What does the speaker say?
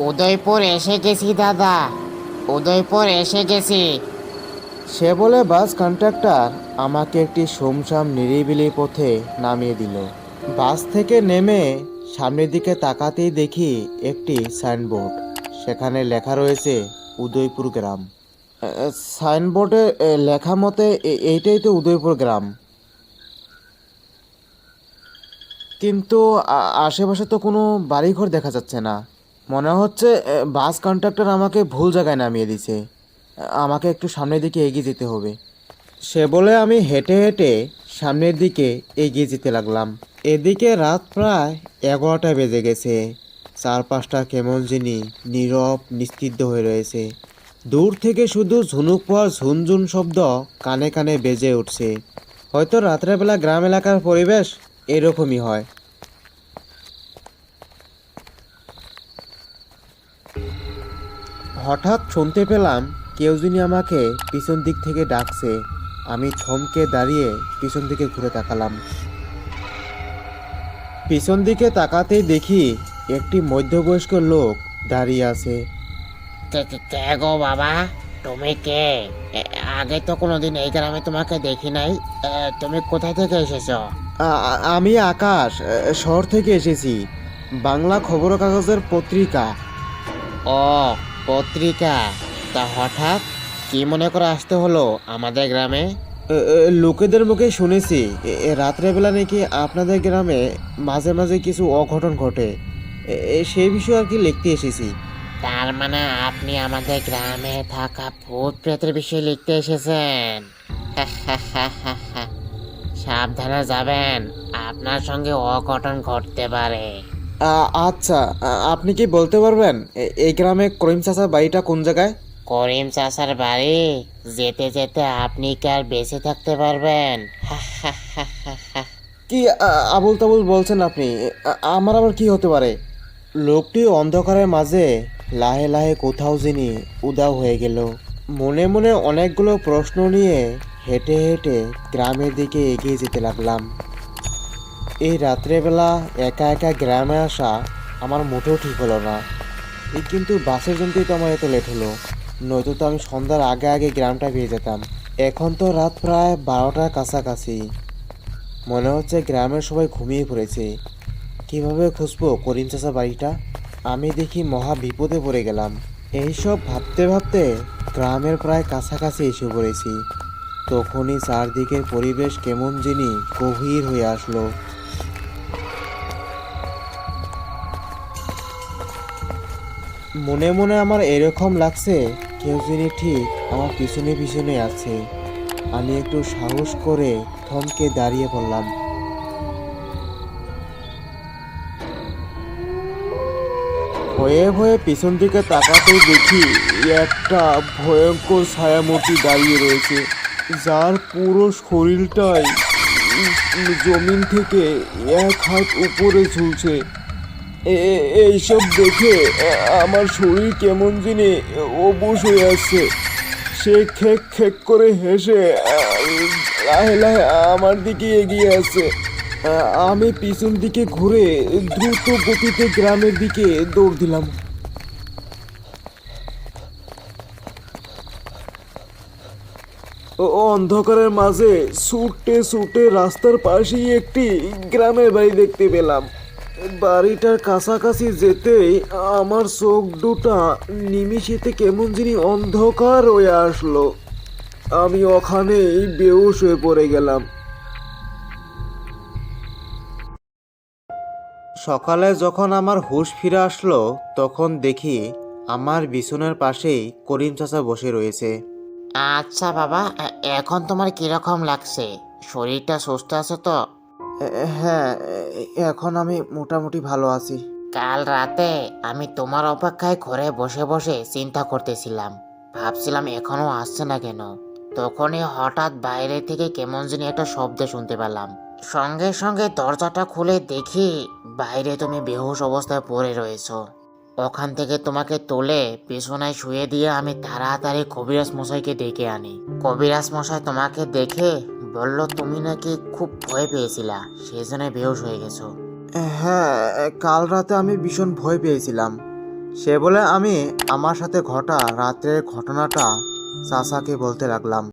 উদয়পুর এসে গেছি দাদা, উদয়পুর এসে গেছি। সে বলে বাস কন্ট্রাক্টর আমাকে একটি সুমসাম নিরিবিলি পথে নামিয়ে দিল। বাস থেকে নেমে সামনের দিকে তাকাতেই দেখি একটি সাইনবোর্ড। সেখানে লেখা রয়েছে উদয়পুর গ্রাম। সাইনবোর্ডে লেখা মতে এইটাই তো উদয়পুর গ্রাম, কিন্তু আশেপাশে তো কোনো বাড়িঘর দেখা যাচ্ছে না। মনে হচ্ছে বাস কন্ট্রাক্টর আমাকে ভুল জায়গায় নামিয়ে দিছে। আমাকে একটু সামনের দিকে এগিয়ে যেতে হবে। সে বলে আমি হেঁটে হেঁটে সামনের দিকে এগিয়ে যেতে লাগলাম। এদিকে রাত প্রায় 11টা বেজে গেছে। চারপাশটা কেমন যিনি নীরব নিস্তব্ধ হয়ে রয়েছে। দূর থেকে শুধু ঝুনুক পোয়ার ঝুনঝুন শব্দ কানে কানে বেজে উঠছে। হয়তো রাত্রেবেলা গ্রাম এলাকার পরিবেশ এরকমই হয়। হঠাৎ শুনতে পেলাম কেউ যিনি আমাকে পিছন দিক থেকে ডাকছে। আমি থমকে দাঁড়িয়ে পিছন দিকে ঘুরে তাকালাম। পিছন দিকে তাকাতেই দেখি একটি মধ্যবয়স্ক লোক দাঁড়িয়ে আছে। কে কে কে গো বাবা, তুমি কে? এ, আগে তো কোনোদিন এই গ্রামে তোমাকে দেখি নাই। তুমি কোথায় থেকে এসেছো? আমি আকাশ, শহর থেকে এসেছি। বাংলা খবর কাগজের পত্রিকা। ও, পত্রিকা। তা হঠাৎ কি মনে করে আসতে হলো আমাদের গ্রামে? লোকেদের মুখে শুনেছি রাত্রেবেলা নাকি আপনাদের গ্রামে মাঝে মাঝে কিছু অঘটন ঘটে। সেই বিষয়ে আর কি লিখতে এসেছি। তার মানে আপনি আমাদের গ্রামে থাকা ভূত প্রেতের বিষয়ে লিখতে এসেছেন? সাবধানে যাবেন, আপনার সঙ্গে অঘটন ঘটতে পারে। আচ্ছা, আপনি কি বলতে পারবেন এই গ্রামে করিম চাচার বাড়িটা কোন জায়গায়? করিম চাচার বাড়ি যেতে যেতে আপনি কি আর বেঁচে থাকতে পারবেন? কি আবুল তাবুল বলছেন আপনি? আমার আবার কি হতে পারে? লোকটি অন্ধকারের মাঝে লাহে লাহে কোথাও যিনি উধাও হয়ে গেল। মনে মনে অনেকগুলো প্রশ্ন নিয়ে হেঁটে হেঁটে গ্রামের দিকে এগিয়ে যেতে লাগলাম। এই রাত্রেবেলা একা একা গ্রামে আসা আমার মোটেও ঠিক হলো না। কিন্তু বাসের জন্যই তো আমার এত লেট হলো। নয়তো তো আমি সন্ধ্যার আগে আগে গ্রামটা পেয়ে যেতাম। এখন তো রাত প্রায় 12টার কাছাকাছি। মনে হচ্ছে গ্রামের সবাই ঘুমিয়ে পড়েছে। কিভাবে খুঁজবো করিম চাচা বাড়িটা? আমি দেখি মহা বিপদে পড়ে গেলাম। এইসব ভাবতে ভাবতে গ্রামের প্রায় কাছাকাছি এসে পড়েছি। তখনই চারদিকের পরিবেশ কেমন যিনি গভীর হয়ে আসলো। মনে মনে আমার এরকম লাগছে কেউ যিনি ঠিক আমার পিছনে পিছনে আছে। আমি একটু সাহস করে থমকে দাঁড়িয়ে পড়লাম। ভয়ে ভয়ে পিছন দিকে তাকাতেই দেখি একটা ভয়ঙ্কর ছায়ামূর্তি দাঁড়িয়ে রয়েছে, যার পুরো শরীরটাই জমিন থেকে 1 হাত উপরে ঝুলছে। এইসব দেখে আমার শরীর কেমন জানি অবশ হয়ে আসছে। সে খেক খেক করে হেসে লাহে লাহে আমার দিকে এগিয়ে আসছে। আমি পিছন দিকে ঘুরে দ্রুত গতিতে গ্রামের দিকে দৌড় দিলাম। অন্ধকারের মাঝে ছুটে ছুটে রাস্তার পাশেই একটি গ্রামের বাড়ি দেখতে পেলাম। বাড়িটার কাছাকাছি যেতেই আমার চোখ দুটা নিমিষেতে কেমন জানি অন্ধকার হয়ে আসলো। আমি ওখানেই বেহুশ হয়ে পড়ে গেলাম। সকালে যখন আমার হুঁশ ফিরে আসলো তখন দেখি আমার বিছানার পাশেই করিম চাচা বসে রয়েছে। আচ্ছা বাবা, এখন তোমার কিরকম লাগছে? শরীরটা সুস্থ আছে তো? হ্যাঁ, এখন আমি মোটামুটি ভালো আছি। কাল রাতে আমি তোমার অপেক্ষায় ঘরে বসে বসে চিন্তা করতেছিলাম, ভাবছিলাম এখনো আসছে না কেন। তখনই হঠাৎ বাইরে থেকে কেমন জানি একটা শব্দ শুনতে পেলাম। সঙ্গে সঙ্গে দরজাটা খুলে দেখি বাইরে তুমি বেহুশ অবস্থায় পড়ে রয়েছো। ওখান থেকে তোমাকে তুলে বিছানায় শুয়ে দিয়ে আমি তাড়াতাড়ি কবিরাজ মশাইকে ডেকে আনি। কবিরাজ মশাই তোমাকে দেখে বলল তুমি নাকি খুব ভয় পেয়েছিলা, সেই জন্য বেহুশ হয়ে গেছো। হ্যাঁ, কাল রাতে আমি ভীষণ ভয় পেয়েছিলাম। সে বলে আমি আমার সাথে ঘটা রাত্রের ঘটনাটা চাচাকে বলতে লাগলাম।